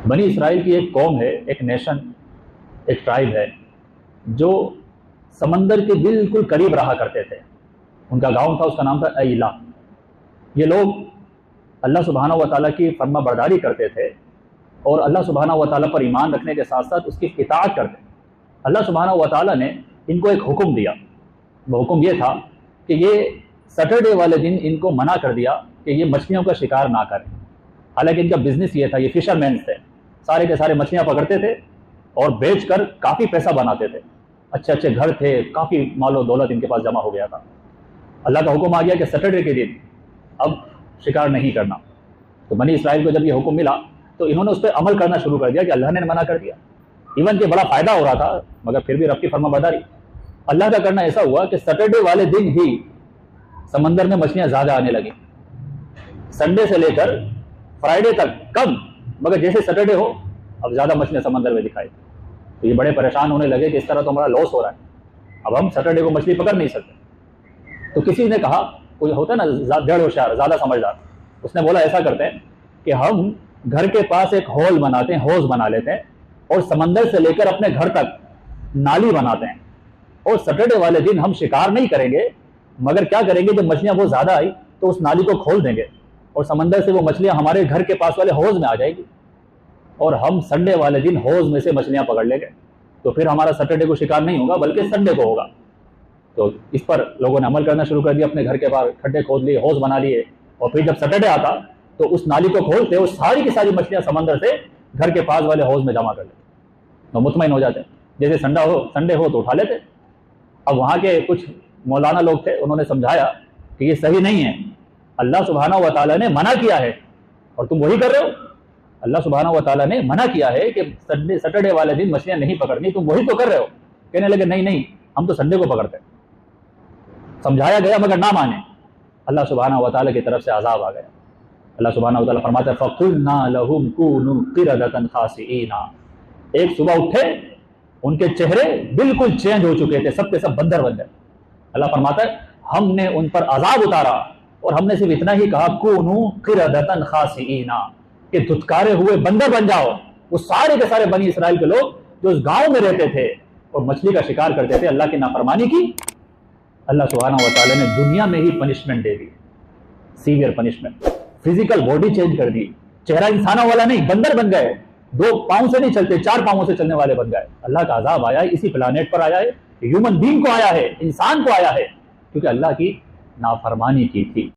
بنی اسرائیل کی ایک قوم ہے، ایک نیشن، ایک ٹرائب ہے جو سمندر کے بالکل قریب رہا کرتے تھے۔ ان کا گاؤں تھا، اس کا نام تھا ایلا۔ یہ لوگ اللہ سبحانہ و تعالیٰ کی فرما برداری کرتے تھے اور اللہ سبحانہ و تعالیٰ پر ایمان رکھنے کے ساتھ ساتھ اس کی اطاعت کرتے۔ اللہ سبحانہ و تعالیٰ نے ان کو ایک حکم دیا، وہ حکم یہ تھا کہ یہ سیٹرڈے والے دن ان کو منع کر دیا کہ یہ مچھلیوں کا شکار نہ کریں۔ حالانکہ ان کا بزنس یہ تھا، یہ فشر مینز تھے، سارے کے سارے مچھلیاں پکڑتے تھے اور بیچ کر کافی پیسہ بناتے تھے، اچھے اچھے گھر تھے، کافی مال و دولت ان کے پاس جمع ہو گیا تھا۔ اللہ کا حکم آ گیا کہ سیٹرڈے کے دن اب شکار نہیں کرنا۔ تو بنی اسرائیل کو جب یہ حکم ملا تو انہوں نے اس پہ عمل کرنا شروع کر دیا کہ اللہ نے منع کر دیا، ایون کہ بڑا فائدہ ہو رہا تھا، مگر پھر بھی رب کی فرما برداری۔ اللہ کا کرنا ایسا ہوا کہ سیٹرڈے والے دن ہی سمندر میں مچھلیاں زیادہ آنے لگیں، سنڈے سے لے کر فرائیڈے تک کم، مگر جیسے سیٹرڈے ہو اب زیادہ مچھلیاں سمندر میں دکھائی۔ تو یہ بڑے پریشان ہونے لگے کہ اس طرح تو ہمارا لاس ہو رہا ہے، اب ہم سیٹرڈے کو مچھلی پکڑ نہیں سکتے۔ تو کسی نے کہا، کوئی ہوتا ہے نا ڈیڑھ ہوشیار، زیادہ سمجھدار، اس نے بولا ایسا کرتے ہیں کہ ہم گھر کے پاس ایک ہول بناتے ہیں، حوض بنا لیتے ہیں اور سمندر سے لے کر اپنے گھر تک نالی بناتے ہیں، اور سیٹرڈے والے دن ہم شکار نہیں کریں گے، مگر کیا کریں گے جب مچھلیاں وہ زیادہ آئی تو اس نالی کو کھول دیں گے اور سمندر سے وہ مچھلیاں ہمارے گھر کے پاس والے حوض میں آ جائیں گی اور ہم سنڈے والے دن حوض میں سے مچھلیاں پکڑ لیں گے، تو پھر ہمارا سیٹرڈے کو شکار نہیں ہوگا بلکہ سنڈے کو ہوگا۔ تو اس پر لوگوں نے عمل کرنا شروع کر دیا، اپنے گھر کے باہر کھڈے کھود لیے، حوض بنا لیے، اور پھر جب سیٹرڈے آتا تو اس نالی کو کھولتے اور ساری کی ساری مچھلیاں سمندر سے گھر کے پاس والے حوض میں جمع کر لیتے، تو مطمئن ہو جاتے، جیسے سنڈے ہو تو اٹھا لیتے۔ اب وہاں کے کچھ مولانا لوگ تھے، انہوں نے سمجھایا کہ یہ صحیح نہیں ہے، اللہ سبحانہ و تعالیٰ نے منع کیا ہے اور تم وہی کر رہے ہو۔ اللہ سبحانہ و تعالیٰ نے منع کیا ہے کہ سیٹرڈے والے دن مچھلیاں نہیں پکڑنی، تم وہی تو کر رہے ہو۔ کہنے لگے نہیں نہیں، ہم تو سنڈے کو پکڑتے ہیں۔ سمجھایا گیا مگر نہ مانے، اللہ سبحانہ و تعالیٰ کی طرف سے عذاب آ گیا۔ اللہ سبحانہ و تعالیٰ فرماتا ہے فَقُلْنَا لَهُمْ كُونُوا قِرَدَةً خَاسِئِينَ۔ ایک صبح اٹھے، ان کے چہرے بالکل چینج ہو چکے تھے، سب کے سب بندر بن گئے۔ اللہ فرماتا ہے ہم نے ان پر عذاب اتارا اور ہم نے صرف اتنا ہی کہا كُونُوا قِرَدَةً خَاسِئِينَ، کہ دھتکارے ہوئے بندر بن جاؤ۔ وہ سارے کے سارے بنی اسرائیل کے لوگ جو اس گاؤں میں رہتے تھے اور مچھلی کا شکار کرتے تھے، اللہ کی نافرمانی کی، اللہ سبحانہ و تعالیٰ نے دنیا میں ہی پنشمنٹ دے دی، severe punishment. Physical body change کر دی، چہرہ انسانوں والا نہیں، بندر بن گئے، 2 پاؤں سے نہیں چلتے، 4 پاؤں سے چلنے والے بن گئے۔ اللہ کا عذاب آیا ہے، اسی پلانیٹ پر آیا ہے، ہیومن بینگ کو آیا ہے، انسان کو آیا ہے، کیونکہ اللہ کی نافرمانی کی تھی۔